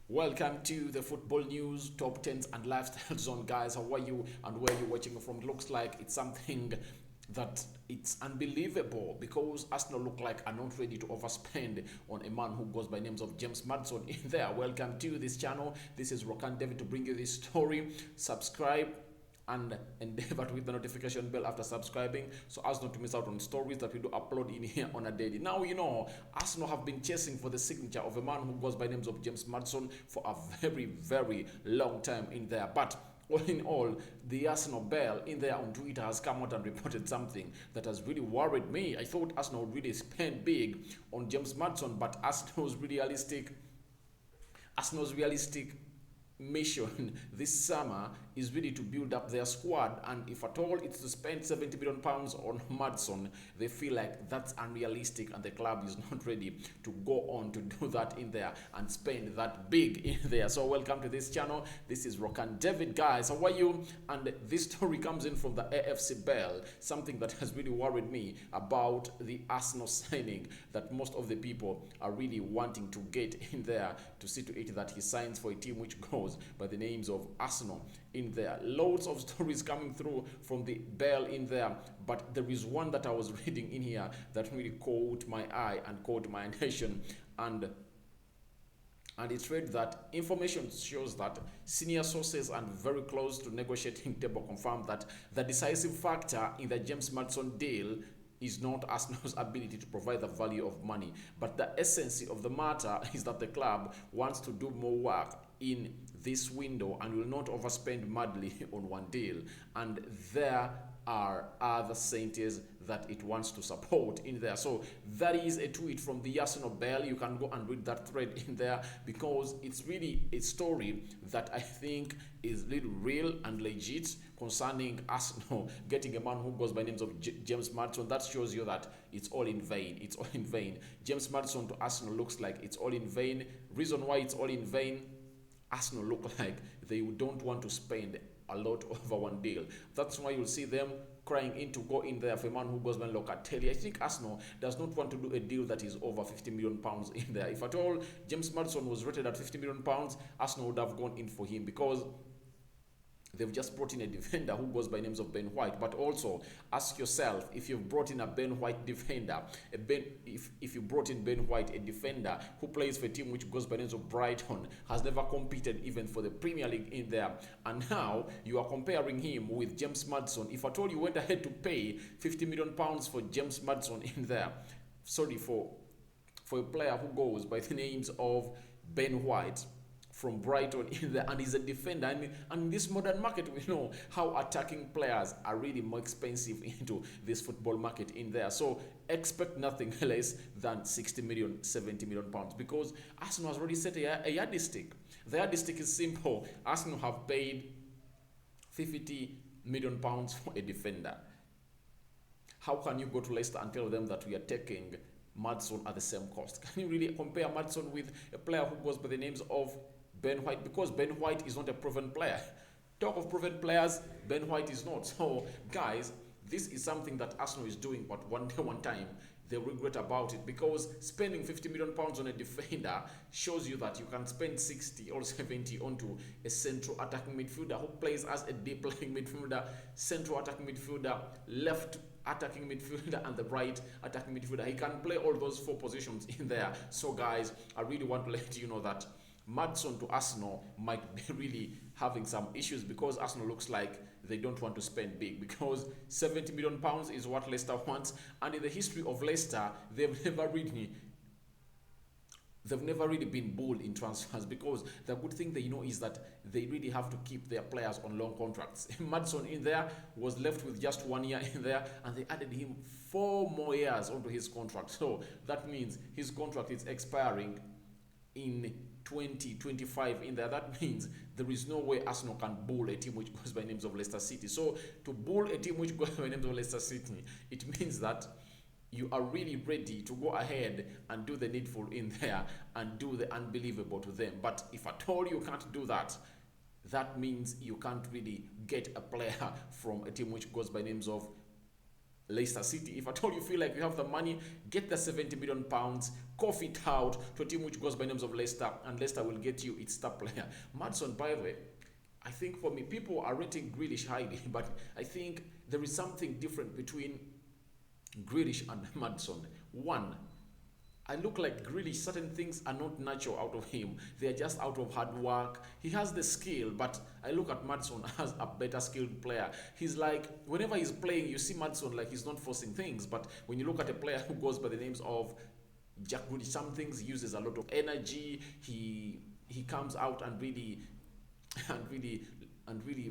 Welcome to the football news, top 10s and lifestyle zone, guys. How are you and where you watching from? Looks like it's something that it's unbelievable because Arsenal look like are not ready to overspend on a man who goes by names of James Maddison in there. Welcome to this channel. This is Rokani David to bring you this story. Subscribe and endeavor to hit the notification bell after subscribing so as not to miss out on stories that we do upload in here on a daily. Now, Arsenal have been chasing for the signature of a man who goes by names of James Maddison for a very long time in there. But all in all, the Arsenal Bell in there on Twitter has come out and reported something that has really worried me. I thought Arsenal would really spend big on James Maddison, but Arsenal's realistic mission this summer is really to build up their squad, and if at all it's to spend 70 million pounds on Maddison, they feel like that's unrealistic and the club is not ready to go on to do that in there and spend that big in there. So welcome to this channel. This is Rokani David, guys. How are you? And this story comes in from the AFC Bell, something that has really worried me about the Arsenal signing that most of the people are really wanting to get in there to see to it that he signs for a team which goes by the names of Arsenal in there. Loads of stories coming through from the Bell in there, but there is one that I was reading in here that really caught my eye and caught my attention, and it read that information shows that senior sources and very close to negotiating table confirmed that the decisive factor in the James Maddison deal is not Arsenal's ability to provide the value of money, but the essence of the matter is that the club wants to do more work in this window and will not overspend madly on one deal, and there are other centers that it wants to support in there. So that is a tweet from the Arsenal Bell. You can go and read that thread in there because it's really a story that I think is little real and legit concerning Arsenal getting a man who goes by names of James Maddison. That shows you that it's all in vain. It's all in vain. James Maddison to Arsenal looks like it's all in vain. Reason why it's all in vain: Arsenal look like they don't want to spend a lot over one deal. That's why you'll see them crying in to go in there for a man who goes by Locatelli. I think Arsenal does not want to do a deal that is over 50 million pounds in there. If at all James Maddison was rated at 50 million pounds, Arsenal would have gone in for him because they've just brought in a defender who goes by names of Ben White. But also ask yourself, if you've brought in a Ben White defender, if you brought in Ben White, a defender who plays for a team which goes by names of Brighton, has never competed even for the Premier League in there, and now you are comparing him with James Maddison. If at all you went ahead to pay 50 million pounds for James Maddison in there, sorry, for a player who goes by the names of Ben White from Brighton in there, and he's a defender, and in this modern market we know how attacking players are really more expensive into this football market in there. So expect nothing less than 60 million, 70 million pounds, because Arsenal has already set a yardstick. The yardstick is simple. Arsenal have paid 50 million pounds for a defender. How can you go to Leicester and tell them that we are taking Maddison at the same cost? Can you really compare Maddison with a player who goes by the names of Ben White? Because Ben White is not a proven player. Talk of proven players, Ben White is not. So, guys, this is something that Arsenal is doing, but one day, one time, they regret about it, because spending 50 million pounds on a defender shows you that you can spend 60 or 70 onto a central attacking midfielder who plays as a deep lying midfielder, central attacking midfielder, left attacking midfielder, and the right attacking midfielder. He can play all those four positions in there. So guys, I really want to let you know that Maddison to Arsenal might be really having some issues, because Arsenal looks like they don't want to spend big, because 70 million pounds is what Leicester wants, and in the history of Leicester they've never really been bold in transfers, because the good thing they know is that they really have to keep their players on long contracts. Maddison in there was left with just 1 year in there, and they added him 4 more years onto his contract. So that means his contract is expiring in 2025 in there. That means there is no way Arsenal can bull a team which goes by names of Leicester City. So to bull a team which goes by names of Leicester City, it means that you are really ready to go ahead and do the needful in there and do the unbelievable to them. But if at all you can't do that, that means you can't really get a player from a team which goes by names of Leicester City. If at all you feel like you have the money, get the 70 million pounds, cough it out to a team which goes by names of Leicester, and Leicester will get you its star player. Maddison, by the way, I think for me, people are rating Grealish highly, but I think there is something different between Grealish and Maddison. One, I look like Grealish, certain things are not natural out of him. They are just out of hard work. He has the skill, but I look at Maddison as a better skilled player. He's like, whenever he's playing, you see Maddison like he's not forcing things. But when you look at a player who goes by the names of Jack Grealish, some things uses a lot of energy. He comes out and really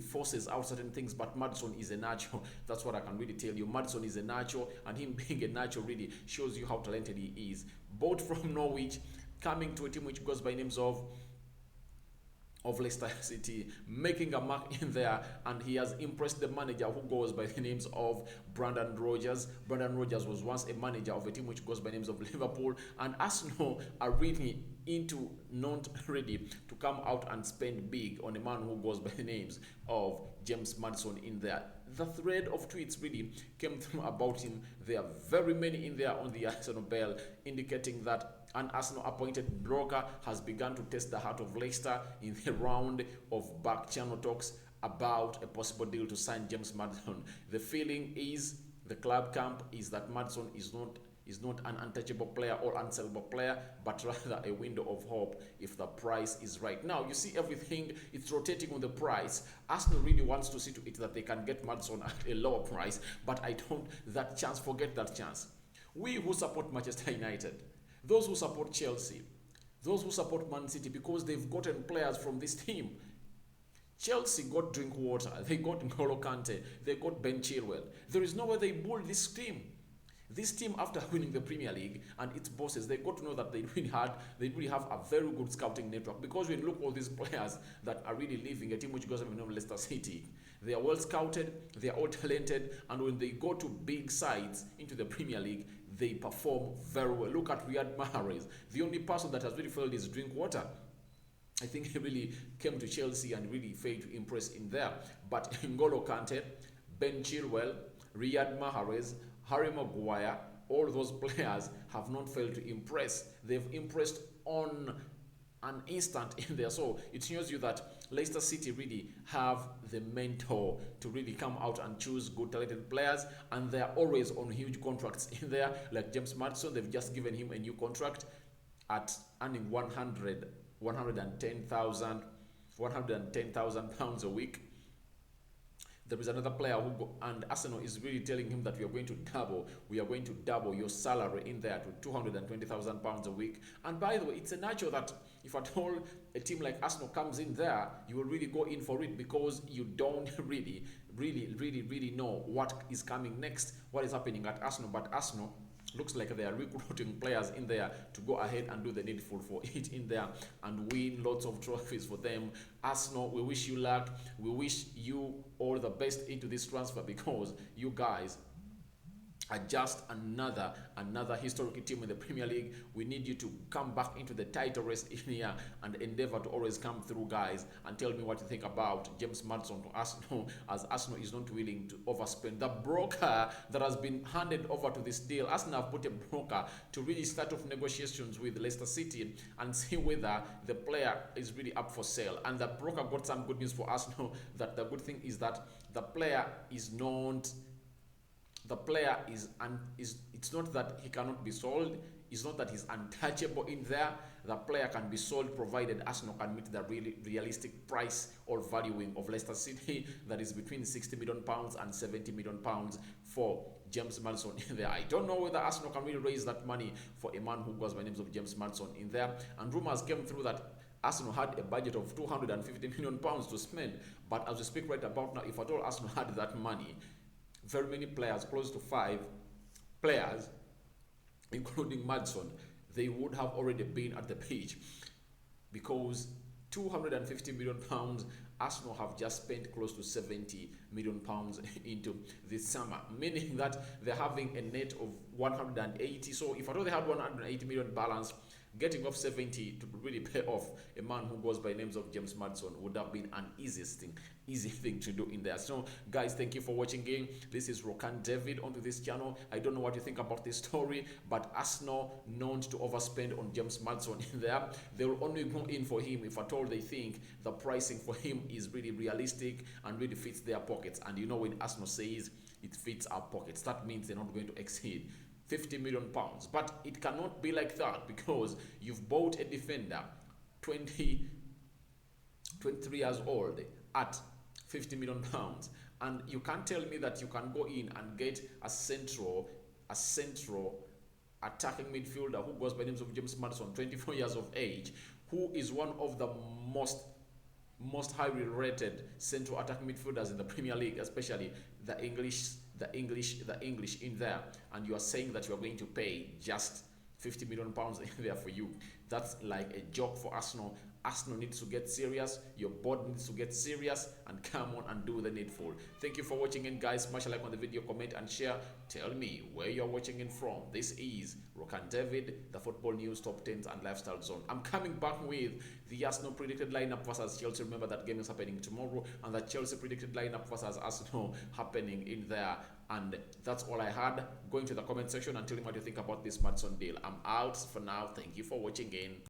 forces out certain things, but Maddison is a natural. That's what I can really tell you. Maddison is a natural, and him being a natural really shows you how talented he is. Both from Norwich, coming to a team which goes by names of Leicester City, making a mark in there, and he has impressed the manager who goes by the names of Brendan Rodgers. Brendan Rodgers was once a manager of a team which goes by names of Liverpool, and Arsenal are really not ready to come out and spend big on a man who goes by the names of James Maddison in there. The thread of tweets really came through about him. There are very many in there on the Arsenal bell, indicating that an Arsenal appointed broker has begun to test the heart of Leicester in the round of back channel talks about a possible deal to sign James Maddison. The feeling is, the club camp is that Maddison is not an untouchable player or unsellable player, but rather a window of hope if the price is right. Now, you see everything, it's rotating on the price. Arsenal really wants to see to it that they can get Maddison at a lower price, but forget that chance. We who support Manchester United, those who support Chelsea, those who support Man City, because they've gotten players from this team. Chelsea got Drinkwater, they got N'Golo Kante, they got Ben Chilwell. There is no way they build this team. This team, after winning the Premier League and its bosses, they got to know that they really have a very good scouting network. Because when you look at all these players that are really leaving a team which goes by the name of Leicester City, they are well scouted, they are all talented, and when they go to big sides into the Premier League, they perform very well. Look at Riyad Mahrez. The only person that has really failed is Drinkwater. I think he really came to Chelsea and really failed to impress in there. But N'Golo Kante, Ben Chilwell, Riyad Mahrez, Harry Maguire, all those players have not failed to impress. They've impressed on an instant in there. So it shows you that Leicester City really have the mentor to really come out and choose good talented players, and they're always on huge contracts in there. Like James Maddison, they've just given him a new contract at earning 110,000 pounds a week. There is another player and Arsenal is really telling him that we are going to double your salary in there to 220,000 pounds a week. And by the way, it's a natural that if at all a team like Arsenal comes in there, you will really go in for it, because you don't really know what is coming next, what is happening at Arsenal. But Arsenal looks like they are recruiting players in there to go ahead and do the needful for it in there and win lots of trophies for them. Arsenal, we wish you luck. We wish you all the best into this transfer, because you guys are just another historic team in the Premier League. We need you to come back into the title race in here and endeavor to always come through, guys, and tell me what you think about James Maddison to Arsenal, as Arsenal is not willing to overspend. The broker that has been handed over to this deal, Arsenal have put a broker to really start off negotiations with Leicester City and see whether the player is really up for sale. And the broker got some good news for Arsenal, that the good thing is that the player is not it's not that he cannot be sold. It's not that he's untouchable in there. The player can be sold provided Arsenal can meet the really realistic price or valuing of Leicester City, that is between £60 million and £70 million for James Maddison in there. I don't know whether Arsenal can really raise that money for a man who goes by names of James Maddison in there. And rumors came through that Arsenal had a budget of £250 million to spend. But as we speak right about now, if at all Arsenal had that money, very many players, close to 5 players, including Maddison, they would have already been at the pitch, because £250 million, Arsenal have just spent close to £70 million into this summer, meaning that they're having a net of 180. So if at all they had 180 million balance, Getting off 70 to really pay off a man who goes by names of James Maddison would have been an easy thing to do in there. So guys, thank you for watching again. This is Rokani David onto this channel. I don't know what you think about this story, but Arsenal known to overspend on James Maddison in there. They will only go in for him if at all they think the pricing for him is really realistic and really fits their pockets. And you know, when Arsenal says it fits our pockets, that means they're not going to exceed 50 million pounds. But it cannot be like that, because you've bought a defender 23 years old at 50 million pounds, and you can't tell me that you can go in and get a central attacking midfielder who goes by names of James Maddison, 24 years of age, who is one of the most highly rated central attacking midfielders in the Premier League, especially the English in there, and you are saying that you are going to pay just 50 million pounds in there for you. That's like a joke for Arsenal. Arsenal needs to get serious. Your board needs to get serious and come on and do the needful. Thank you for watching in, guys. Smash a like on the video, comment and share. Tell me where you're watching in from. This is Rokani David, the football news top 10s and lifestyle zone. I'm coming back with the Arsenal predicted lineup versus Chelsea. Remember that game is happening tomorrow, and the Chelsea predicted lineup versus Arsenal happening in there. And that's all I had. Go into the comment section and tell me what you think about this Maddison deal. I'm out for now. Thank you for watching in.